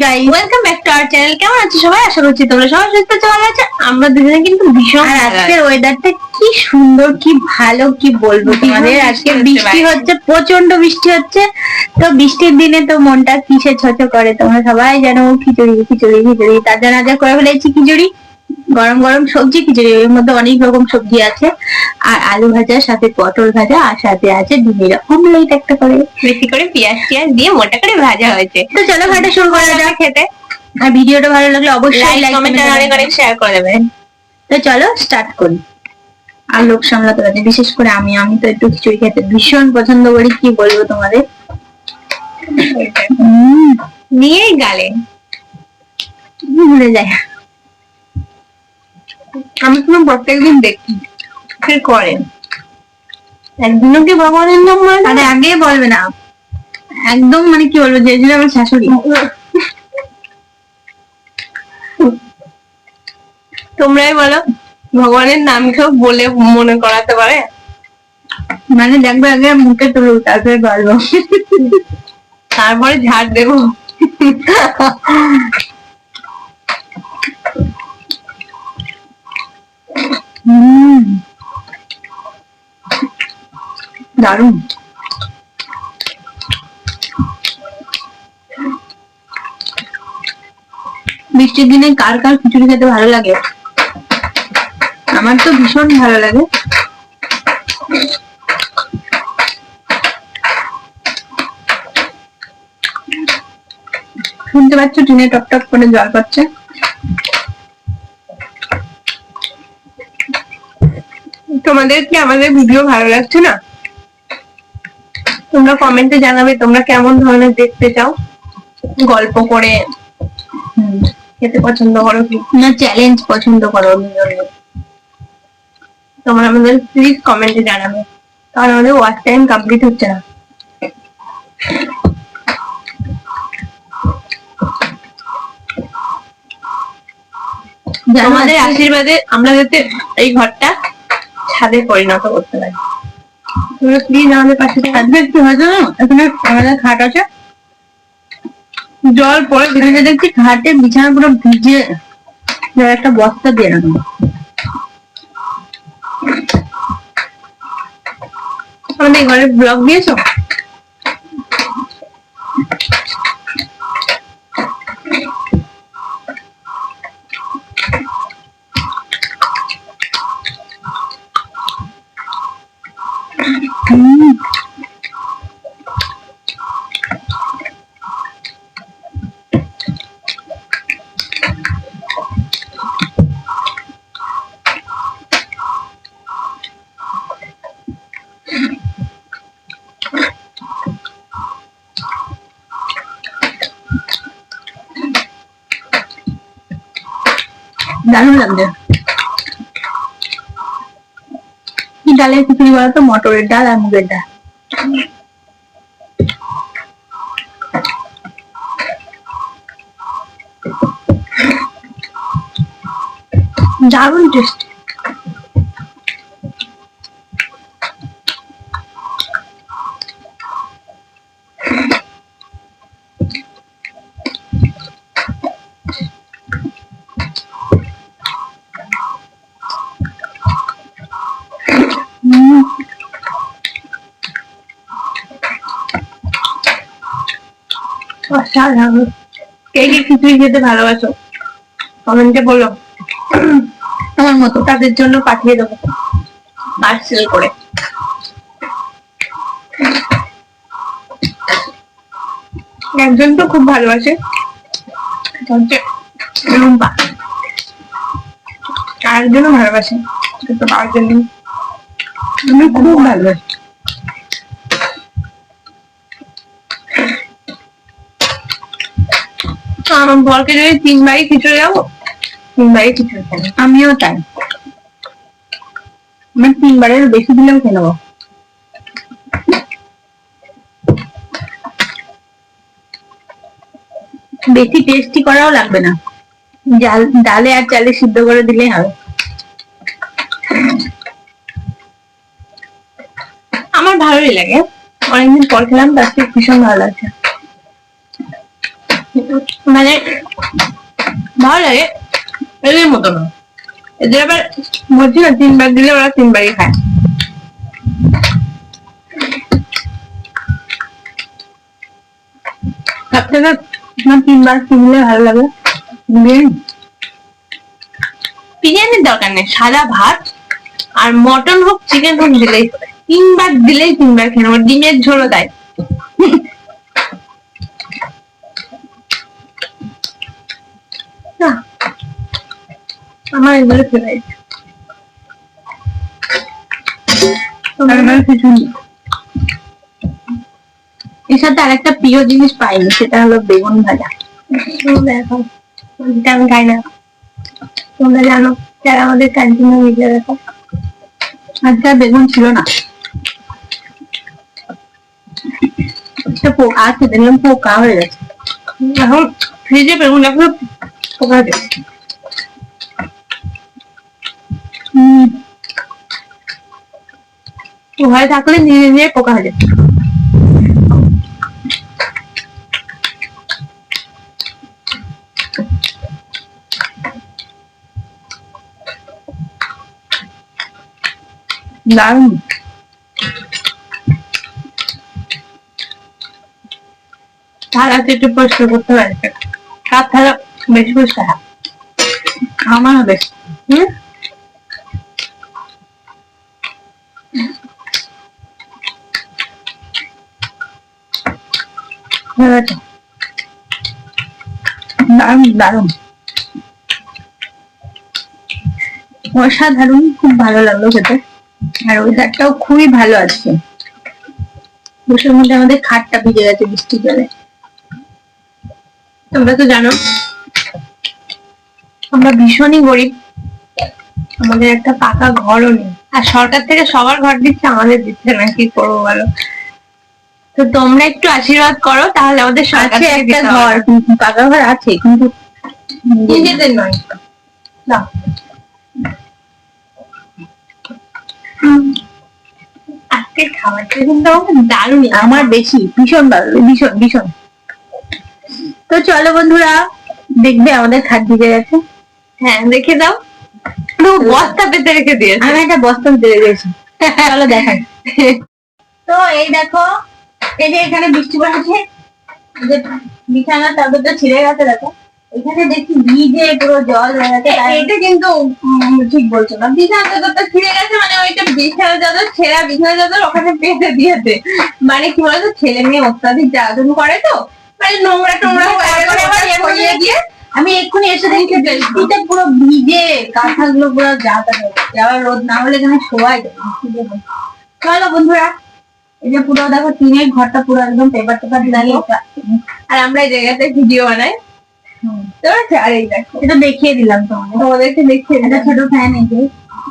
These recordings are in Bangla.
Guys, welcome back to our channel. কেমন আছো সবাই? আশা করছি তোমরা সবাই সুস্থ আছো, ভালো আছো। আমরা দুজনে কিন্তু ভীষণ, আর আজকের ওয়েদারটা কি সুন্দর, কি ভালো, কি বলবো তোমাদের। আজকে বৃষ্টি হচ্ছে, প্রচন্ড বৃষ্টি হচ্ছে। তো বৃষ্টির দিনে তো মনটা কিসে ছচ করে, তোমরা সবাই জানো। খিচুড়ি খিচুড়ি খিচুড়ি, তার জন্য আজকে করে ফেলেছি খিচুড়ি। গরম গরম সবজি খিচুড়ি, এর মধ্যে অনেক রকম সবজি আছে, আর আলু ভাজা, সাথে পটল ভাজা, আর সাথে আছে ডিমের অমলেট একটা করে, বেশি করে পেঁয়াজ টিয়াজ দিয়ে মোটা করে ভাজা হয়েছে। তো চলো ভাজা শুরু করা যাক খেতে। আর ভিডিওটা ভালো লাগলে অবশ্যই লাইক কমেন্ট আর অনেক অনেক শেয়ার করে দেবেন। তো চলো স্টার্ট করি। আর লোক সামলাতে পারছি, বিশেষ করে আমি তো একটু খিচুড়ি খেতে ভীষণ পছন্দ করি, কি বলবো তোমাদের। নিয়ে গালে ভুলে যায়। আমি তো প্রত্যেকদিন দেখি করেন, একদিনও কি ভগবানের নাম বলে? আরে আগে বলবে না, একদম মানে কি বলবো, যে আমার শাশুড়ি। তোমরাই বলো, ভগবানের নাম কেউ বলে মনে করাতে পারে? মানে দেখবে আগে মুখে তুলো, তারপরে বলবো, তারপরে ঝাড় দেবো। দারুন। বৃষ্টির দিনে কার কার খিচুড়ি খেতে ভালো লাগে? আমার তো ভীষণ ভালো লাগে। শুনতে পাচ্ছ টিনে টপ টপ করে জল পড়ছে। তোমাদের কি আমাদের ভিডিও ভালো লাগছে না? তোমরা কমেন্টে জানাবে তোমরা কেমন ধরনের দেখতে চাও, গল্প করে খেতে পছন্দ করো না চ্যালেঞ্জ পছন্দ করো। তোমরা আমাদের প্লিজ কমেন্টে জানাবে, কারণ আমাদের ওয়াচ টাইম কমপ্লিট হচ্ছে না। আমাদের আশীর্বাদে আমরা যাতে এই ঘরটা ছাদে পরিণত করতে পারি। তোমরা প্লিজ আমাদের পাশে থাকবে। একটু হয়তো এখানে আমাদের খাট আছে, জল পড়ে ভিজে দেখছি, ঘাটে বিছানা পুরো ভিজে, একটা বস্তা দিয়ে রাখবো। আমাদের ঘরে ব্লগ দিয়েছো? দারুণ লাগছে। কি ডালের খিচুড়ি বলতো? মটরের ডাল আর মুগের ডাল। দারুণ টেস্ট। কে কে খিচুড়ি খেতে ভালোবাসো কমেন্টে বলো, আমার মতো তাদের জন্য পাঠিয়ে দেবো পার্সেল করে। একজন তো খুব ভালোবাসে, রুম্পা, আরেকজনও ভালোবাসে, কিন্তু আরেকজন আমি খুব ভালোবাসি। আমার বরকে যদি 3 বাড়ি খিচুড়ি যাবো, 3 বাড়ি খিচুড়ি খাবো। আমিও তাই, আমি 3 বারের বেশি দিলেও খেয়ে নেবো। বেশি টেস্টি করাও লাগবে না, ডালে আর চালে সিদ্ধ করে দিলেই হবে। আমার ভালোই লাগে, অনেকদিন পর খেলাম, তার ভীষণ ভালো লাগছে। মানে ভালো লাগে, এদের মতো না। এদের আবার বলছি না, 3 বার দিলে ওরা 3 বারই খায়। তার থেকে 3 বার কিনলে ভালো লাগে। বিরিয়ানির দরকার নেই, সাদা ভাত আর মটন হোক চিকেন হোক দিলেই 3 বার দিলেই 3 বার খেয়ে নেবো। ডিমের ঝোলও দেয়। আমার এগুলো ফেভারিট। এর সাথে আরেকটা প্রিয় জিনিস পাইনি, সেটা হলো বেগুন ভাজা। দেখো আমি খাই না, তোমরা জানো যারা আমাদের ক্যান্টিনে মিলে। দেখো আজকে বেগুন ছিল না, পোকা আছে, দেখলাম পোকা হয়ে গেছে। এখন ফ্রিজে বেগুন রাখলে পোকা হয়ে যাচ্ছে। ঘরে থাকলে নিজে নিজে পোকা হয়ে যাচ্ছে। দারুন। থালাতে একটু পরিষ্কার করতে পারছে, কার থালা বেশি পরিষ্কার? আমার বেশ। দারুন দারুন, অসাধারণ, খুব ভালো লাগলো খেতে। আর ওয়েদারটাও খুবই ভালো আছে। বসের মধ্যে আমাদের খাটটা ভিজে গেছে বৃষ্টির জলে। তোমরা তো জানো আমরা ভীষণই গরিব, আমাদের একটা পাকা ঘরও নেই। আর সরকার থেকে সবার ঘর দিচ্ছে, আমাদের দিচ্ছে না। কি করবো বলো? তো তোমরা একটু আশীর্বাদ করো, তাহলে আমাদের সরকার থেকে একটা ঘর, পাকা ঘর আছে কিন্তু নিজেদের নয়। না আজকের খাবারটা কিন্তু আমাকে দারুণ, আমার বেশি ভীষণ ভালো, ভীষণ ভীষণ। তো চলো বন্ধুরা, দেখবে আমাদের খাট ভিজে গেছে। হ্যাঁ দেখে দাও, বস্তা পেতে রেখে দিয়েছে। আমি একটা বস্তা পেতে রেখেছি, চলো দেখাই। তো এই দেখো, এই যে এখানে বৃষ্টি পড়েছে, যে বিছানা চাদরটা ছিঁড়ে গেছে। দেখো এখানে দেখছি ভিজে পুরো জল হয়ে গেছে। এটা কিন্তু ঠিক বলছো না, বিছানা চাদরটা ছিঁড়ে গেছে মানে ওইটা বিছানা চাদর ছেঁড়া, বিছানা চাদর ওখানে পেতে দিয়েছে। মানে কি বলতো, ছেলে মেয়ে অত্যাধিক জ্বালাতন করে তো, মানে নোংরা টোংরা হয়ে দিয়ে। আমি এক্ষুনি এসে দেখি বৃষ্টিতে পুরো ভিজে কাঁথাগুলো পুরো যাতা হয়ে গেছে। আবার রোদ না হলে এখানে শোয়াই যায়। চলো বন্ধুরা, এই যে পুরো দেখো টিনের ঘরটা পুরো একদম পেপার টেপার লাগিয়ে, আর আমরা এই জায়গাতে ভিডিও বানাই। আর এই দেখো, এটা দেখিয়ে দিলাম তোমাদেরকে দেখিয়ে দিলাম। ছোট ফ্যান এই যে,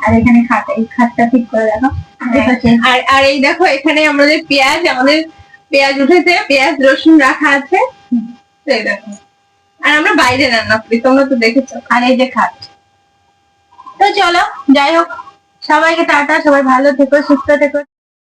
আর এখানে খাট, এই খাটটা ঠিক করে দেখো। আর এই দেখো এখানে আমাদের পেঁয়াজ উঠেছে, পেঁয়াজ রসুন রাখা আছে। এই দেখো, আর আমরা বাইরে রান্না করি, তোমরা তো দেখেছো। আর এই যে খাট। তো চলো যাই হোক, সবাইকে টাটা, সবাই ভালো থেকো, সুস্থ থেকো।